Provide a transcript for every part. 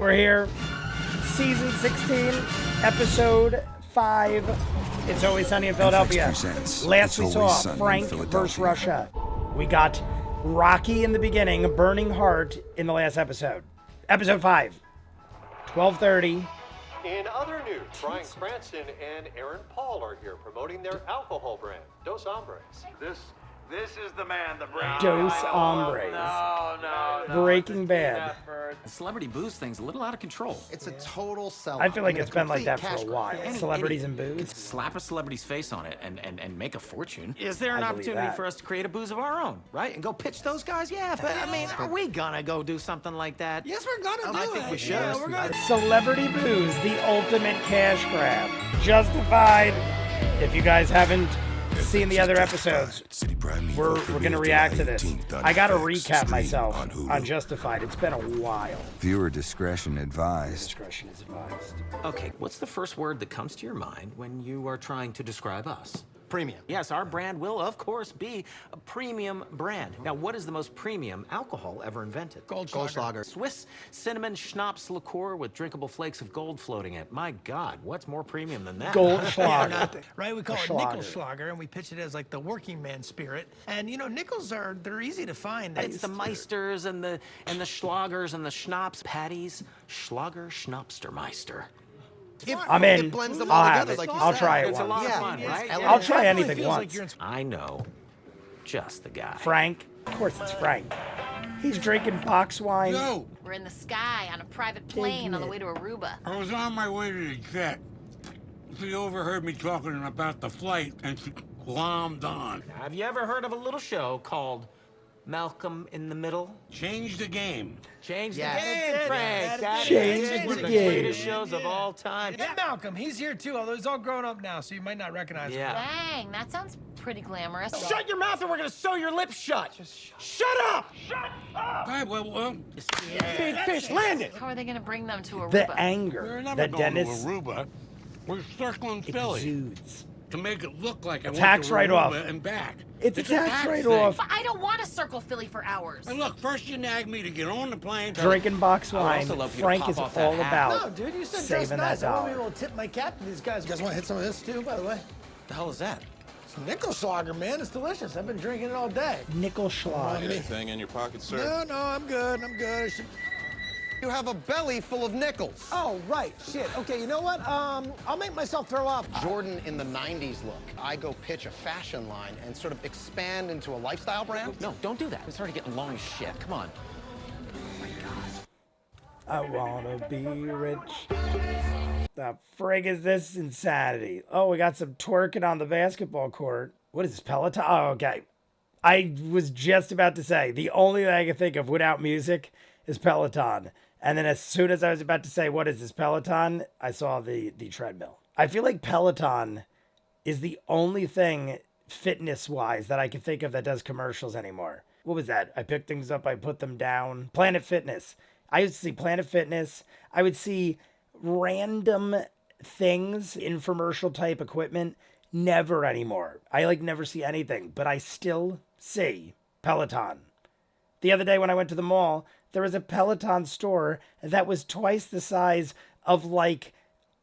We're here. Season 16, episode 5. It's Always Sunny in Philadelphia. Last we saw Frank versus Russia. We got Rocky in the beginning, Burning Heart in the last episode. Episode 5. 12:30. In other news, Bryan Cranston and Aaron Paul are here promoting their alcohol brand, Dos Hombres. This is the man, the brand. Dos Hombres. No. Breaking Bad. The celebrity booze thing's a little out of control. It's a total sellout. I feel like it's been like that complete for a cash while. grab. Celebrities and Could booze. slap a celebrity's face on it and make a fortune. Is there an I believe opportunity that. for us to create a booze of our own, right? And go pitch those guys? Yeah, but I mean, are we gonna go do something like that? Yes, we're gonna do it. I think we should. Yeah, we're gonna. Celebrity booze, the ultimate cash grab. Justified. If you guys haven't seen the other episodes, we're gonna react to this. I gotta recap myself on Justified. It's been a while. Viewer discretion advised. Discretion is advised. Okay, what's the first word that comes to your mind when you are trying to describe us? Premium. Yes, our brand will, of course, be a premium brand. Now, what is the most premium alcohol ever invented? Goldschlager. Swiss cinnamon schnapps liqueur with drinkable flakes of gold floating in it. My God, what's more premium than that? Goldschlager. Right, we call it Schlager. Nickelschlager, and we pitch it as like the working man spirit. And you know, nickels they're easy to find. It's the Meisters and the Schlagers and the Schnapps patties. Schlager Schnapstermeister. I'm in. It blends them I'll all have together, it. like you I'll said. try it It's a lot once. of fun, right? I'll try anything feels like once. you're in I know. Just the guy. Frank. Of course it's Frank. He's drinking box wine. Yo, We're in the sky on a private plane on the way to Aruba. I was on my way to the jet. She overheard me talking about the flight and she glommed on. Have you ever heard of a little show called Malcolm in the Middle? Changed the game. Change Yes. the game, Frank. That Change is the one of the game. greatest shows of all time. And Malcolm, he's here too, although he's all grown up now, so you might not recognize him. Yeah. Dang, that sounds pretty glamorous. Shut your mouth or we're gonna sew your lips shut. Shut up! Right, well, Big fish landed. How are they gonna bring them to Aruba? The we're anger never that going Dennis to Aruba. We're circling Philly exudes. to make it look like I went tax to write-off. Aruba and back. It's a tax thing. write-off. But I don't want to circle Philly for hours. And look, first you nag me to get on the plane. Drinking box I would wine. also love for you to Frank pop is off that all hat. about No, dude, you said saving dress that nice. I want to be dollar. able to tip my cap to these guys. You guys want to hit some of this too, by the way? The hell is that? It's Nickelschlager, man. It's delicious. I've been drinking it all day. Nickel schlag. Anything in your pocket, sir? No, I'm good. I'm good. You have a belly full of nickels. Oh, right. Shit. Okay, you know what? I'll make myself throw up. Jordan in the 90s look. I go pitch a fashion line and sort of expand into a lifestyle brand. No, don't do that. It's already getting long as shit. Come on. I wanna be rich. The frig is this insanity? Oh, we got some twerking on the basketball court. What is this, Peloton? Oh, okay. I was just about to say, the only thing I can think of without music is Peloton. And then as soon as I was about to say, what is this, Peloton? I saw the treadmill. I feel like Peloton is the only thing fitness-wise that I can think of that does commercials anymore. What was that? I pick things up, I put them down. Planet Fitness. I would see Planet Fitness. I would see random things, infomercial type equipment. Never anymore. I never see anything, but I still see Peloton. The other day when I went to the mall, there was a Peloton store that was twice the size of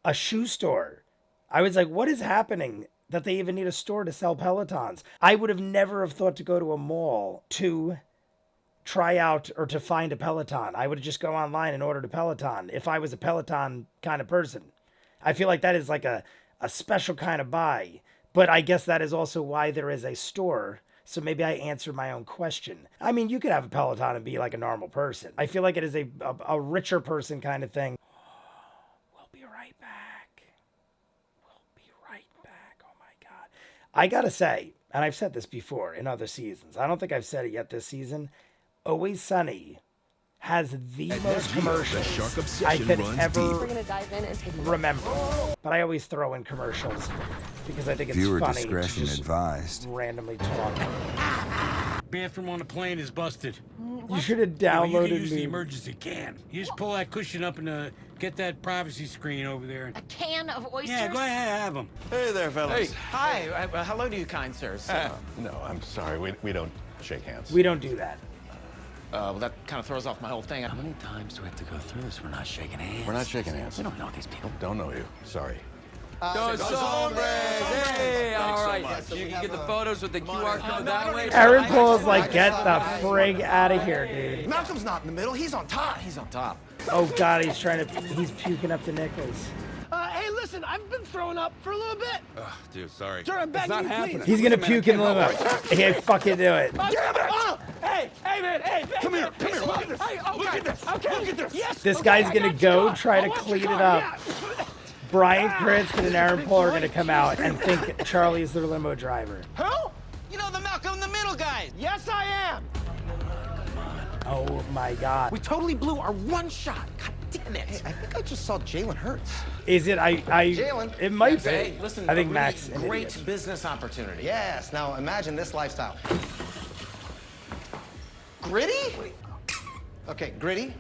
a shoe store. I was like, what is happening that they even need a store to sell Pelotons? I would have never have thought to go to a mall to try out or to find a Peloton. I would just go online and order a Peloton if I was a Peloton kind of person. I feel like that is like a special kind of buy. But I guess that is also why there is a store. So maybe I answered my own question. I mean, you could have a Peloton and be like a normal person. I feel like it is a richer person kind of thing. We'll be right back. Oh my God. I gotta say, and I've said this before in other seasons. I don't think I've said it yet this season. Always Sunny has the most commercials I could ever remember. But I always throw in commercials because I think it's Viewer funny discretion to just advised. randomly talk. Bathroom on the plane is busted. You should have You can downloaded use the me. emergency can. You just pull that cushion up and get that privacy screen over there. A can of oysters? Yeah, go ahead, have them. Hey there, fellas. Hey, hi. Hello to you, kind sirs. No, I'm sorry. We don't shake hands. We don't do that. Well, that kind of throws off my whole thing. How many times do we have to go through this? We're not shaking hands. We're not shaking hands. We don't know these people. Don't know you. Sorry. Dos hombres! Hey, all right. You can get the photos with the QR code that way. Aaron Paul's like, get the frig out of here, dude. Malcolm's not in the middle. He's on top. He's on top. Oh God, he's puking up the nickels. Hey, listen, I've been throwing up for a little bit. Dude, sorry. Sir, I'm begging you, please. He's gonna puke in the limo. He can't fucking do it. Damn it! Oh, hey, man, hey, come here, Hey, look at this. Hey, okay, look at this. Okay, look at this. Yes. This okay, guy's I gonna got go you. try to I want clean your it car, up. yeah. Brian Krinsky and Aaron Paul are gonna come out and think Charlie's their limo driver. Who? You know the Malcolm in the Middle guy. Yes, I am. Oh my God. We totally blew our one shot. God damn it. Hey, I think I just saw Jalen Hurts. Is it? Jalen. It might be. Hey, listen, I think a Max. really great business opportunity. Yes, now imagine this lifestyle. Gritty? Okay, Gritty.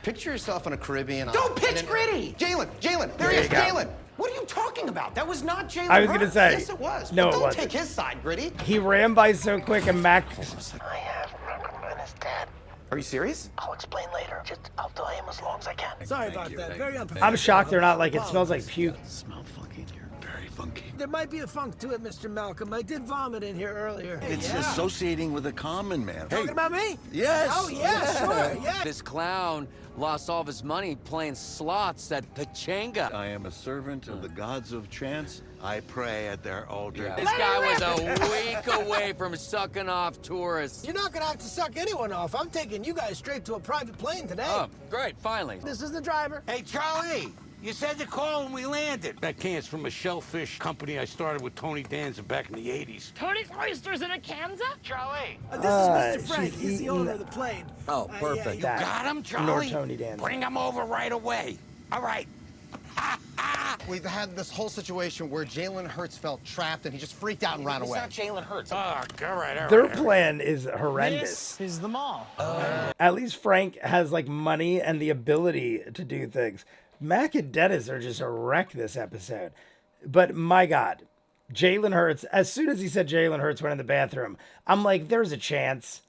Picture yourself on a Caribbean island. Don't pitch Gritty! Jalen, there he is, you go. Jalen. What are you talking about? That was not Jalen I was gonna Hurts. say. Yes, it was. No, But it don't wasn't. take his side, Gritty. He ran by so quick, and Max. I have Malcolm and his dad. Are you serious? I'll explain later. Just I'll delay him as long as I can. Sorry about that. Very unprofessional. I'm shocked they're not like it smells like puke. Smell funky in here. Very funky. There might be a funk to it, Mr. Malcolm. I did vomit in here earlier. It's associating with a common man. Hey, Talking about me? yes. Oh, yeah, sure, yeah. This clown lost all of his money playing slots at Pachanga. I am a servant of the gods of chance. I pray at their altar. This guy was a week away from sucking off tourists. You're not gonna have to suck anyone off. I'm taking you guys straight to a private plane today. Oh, great, finally. This is the driver. Hey, Charlie, you said to call when we landed. That can's from a shellfish company I started with Tony Danza back in the 80s. Tony's Oysters in a Kanza? Charlie. This is Mr. she's Frank. He's the eating owner of the plane. Oh, perfect. yeah, Got him, Nor Charlie? Tony Danza. Bring him over right away. All right. We've had this whole situation where Jalen Hurts felt trapped and he just freaked out and ran It's away. not Jalen Hurts. Oh, all right. Their plan is horrendous. This is the mall. At least Frank has like money and the ability to do things. Mac and Dennis are just a wreck this episode. But my God, Jalen Hurts, as soon as he said Jalen Hurts went in the bathroom, I'm like, there's a chance,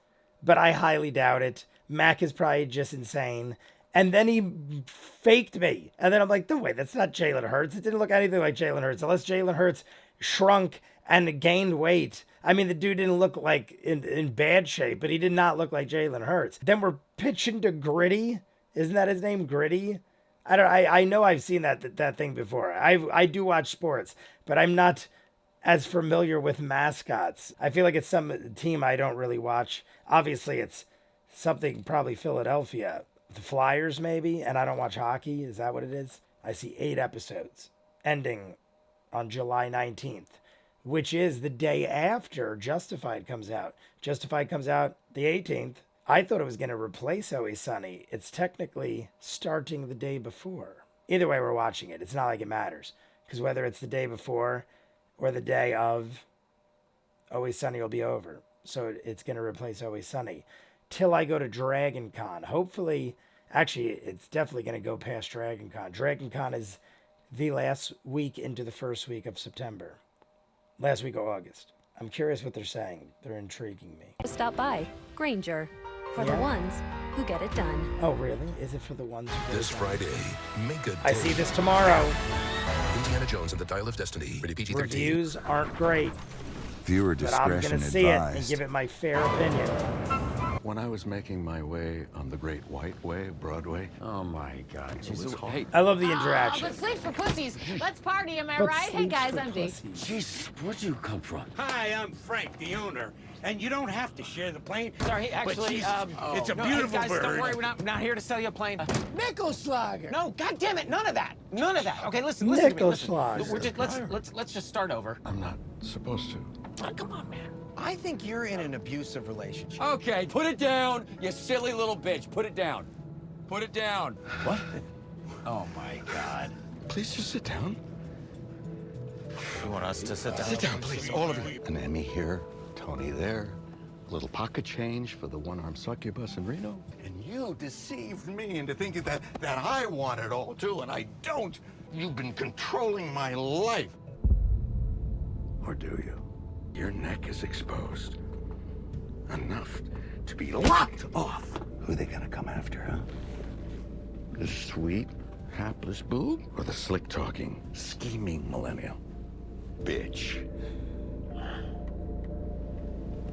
but I highly doubt it. Mac is probably just insane. And then he faked me. And then I'm like, no, wait, that's not Jalen Hurts. It didn't look anything like Jalen Hurts, unless Jalen Hurts shrunk and gained weight. I mean, the dude didn't look like in bad shape, but he did not look like Jalen Hurts. Then we're pitching to Gritty. Isn't that his name, Gritty? I know I've seen that thing before. I do watch sports, but I'm not as familiar with mascots. I feel like it's some team I don't really watch. Obviously, it's something probably Philadelphia. The Flyers, maybe, and I don't watch hockey. Is that what it is? I see 8 episodes ending on July 19th, which is the day after Justified comes out. Justified comes out the 18th. I thought it was going to replace Always Sunny. It's technically starting the day before. Either way, we're watching it. It's not like it matters, because whether it's the day before or the day of, Always Sunny will be over. So it's going to replace Always Sunny till I go to Dragon Con. Hopefully, actually, it's definitely going to go past Dragon Con. Dragon Con is the last week into the first week of September. Last week of August. I'm curious what they're saying. They're intriguing me. Stop by. Granger. For the ones who get it done. Oh, really? Is it for the ones who get This it done? Friday, make a I see this tomorrow. Indiana Jones and the Dial of Destiny. Rated PG-13. Reviews aren't great, Viewer but I'm going discretion to see it and advised. give it my fair opinion. When I was making my way on the Great White Way, Broadway. Oh my God. Hey, I love the Oh, interaction. but sleep for pussies. Let's party, am I But right? Hey, sleeps guys, for I'm Dee. pussies. Jesus, where'd you come from? Hi, I'm Frank, the owner. And you don't have to share the plane. Sorry, but actually, she's- it's a no, beautiful hey, guys, bird. don't worry, we're not here to sell you a plane. Nickelschlager. No, God damn it, none of that. None of that. Okay, listen to me. Listen. Nickelschlager. We're just let's just start over. I'm not supposed to. Oh, come on, man. I think you're in an abusive relationship. Okay, put it down, you silly little bitch. Put it down. Put it down. What? Oh my God. Please just sit down. You want us to sit down? Sit down, please, all of you. An Emmy here, Tony there. A little pocket change for the one-armed succubus in Reno. And you deceived me into thinking that I want it all too, and I don't. You've been controlling my life. Or do you? Your neck is exposed. Enough to be locked off. Who they gonna come after, huh? The sweet, hapless boob, or the slick-talking, scheming millennial? Bitch.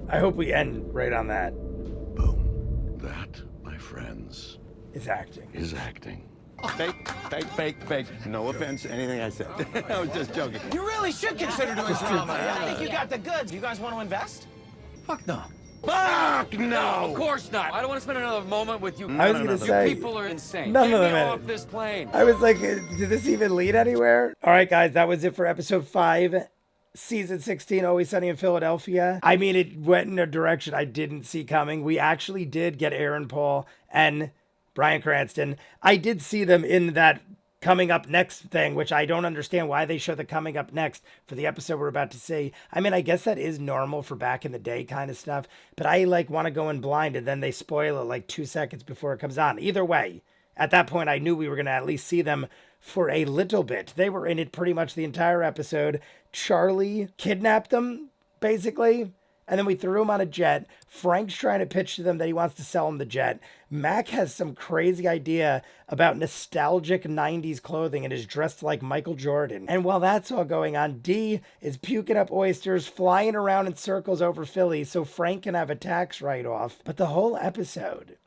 I hope we end right on that. That, my friends, is acting. Is acting. Fake. No offense to anything I said. I was just joking. You really should consider doing drama. I think you got the goods. You guys want to invest? Fuck no. Fuck no! Of course not. I don't want to spend another moment with you. I was gonna say, you people are insane. none Get of me them off this plane. I was like, did this even lead anywhere? All right, guys, that was it for episode 5, season 16, Always Sunny in Philadelphia. I mean, it went in a direction I didn't see coming. We actually did get Aaron Paul and Bryan Cranston. I did see them in that coming up next thing, which I don't understand why they show the coming up next for the episode we're about to see. I mean, I guess that is normal for back in the day kind of stuff, but I like want to go in blind and then they spoil it like 2 seconds before it comes on. Either way, at that point, I knew we were going to at least see them for a little bit. They were in it pretty much the entire episode. Charlie kidnapped them, basically, and then we threw him on a jet. Frank's trying to pitch to them that he wants to sell him the jet. Mac has some crazy idea about nostalgic 90s clothing and is dressed like Michael Jordan. And while that's all going on, Dee is puking up oysters, flying around in circles over Philly so Frank can have a tax write-off. But the whole episode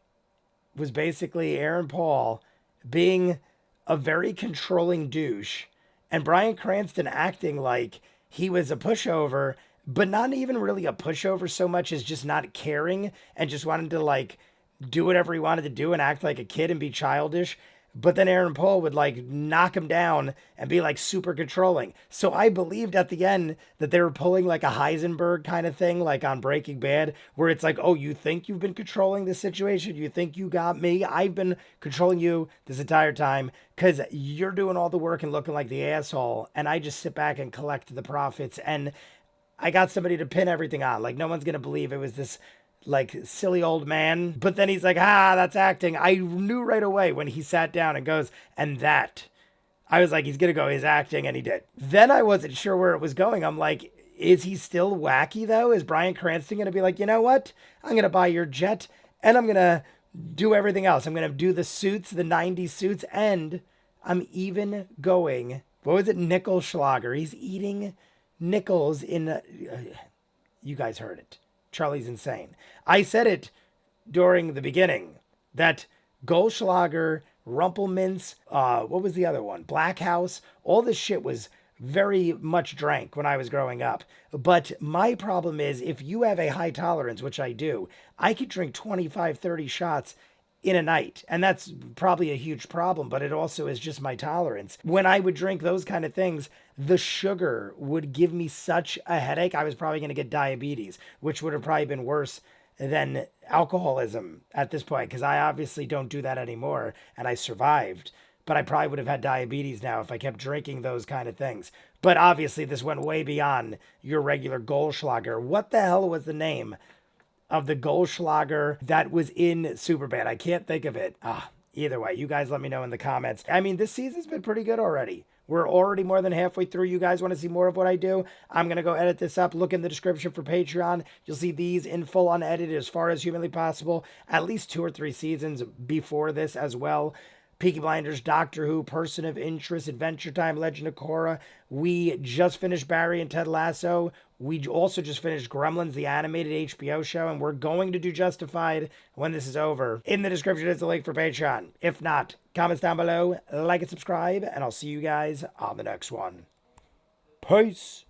was basically Aaron Paul being a very controlling douche and Bryan Cranston acting like he was a pushover, but not even really a pushover so much as just not caring and just wanted to like do whatever he wanted to do and act like a kid and be childish. But then Aaron Paul would like knock him down and be like super controlling. So I believed at the end that they were pulling like a Heisenberg kind of thing, like on Breaking Bad, where it's like, oh, you think you've been controlling the situation? You think you got me? I've been controlling you this entire time because you're doing all the work and looking like the asshole. And I just sit back and collect the profits. And I got somebody to pin everything on. Like no one's going to believe it was this like silly old man. But then he's like, that's acting. I knew right away when he sat down and goes, and that. I was like, he's going to go, he's acting, and he did. Then I wasn't sure where it was going. I'm like, is he still wacky though? Is Bryan Cranston going to be like, you know what? I'm going to buy your jet and I'm going to do everything else. I'm going to do the suits, the 90s suits, and I'm even going, what was it? Nickelschlager. He's eating nickels in, you guys heard it. Charlie's insane. I said it during the beginning that Goldschlager, Rumpelminz, what was the other one? Black House, all this shit was very much drank when I was growing up. But my problem is if you have a high tolerance, which I do, I could drink 25, 30 shots in a night. And that's probably a huge problem, but it also is just my tolerance. When I would drink those kind of things, the sugar would give me such a headache. I was probably going to get diabetes, which would have probably been worse than alcoholism at this point, because I obviously don't do that anymore and I survived. But I probably would have had diabetes now if I kept drinking those kind of things. But obviously this went way beyond your regular Goldschlager. What the hell was the name of the Goldschlager that was in Superbad? I can't think of it. Either way, you guys let me know in the comments. I mean, this season's been pretty good already. We're already more than halfway through. You guys want to see more of what I do? I'm going to go edit this up. Look in the description for Patreon. You'll see these in full unedited as far as humanly possible. At least 2 or 3 seasons before this as well. Peaky Blinders, Doctor Who, Person of Interest, Adventure Time, Legend of Korra. We just finished Barry and Ted Lasso. We also just finished Gremlins, the animated HBO show, and we're going to do Justified when this is over. In the description is the link for Patreon. If not, comments down below, like and subscribe, and I'll see you guys on the next one. Peace.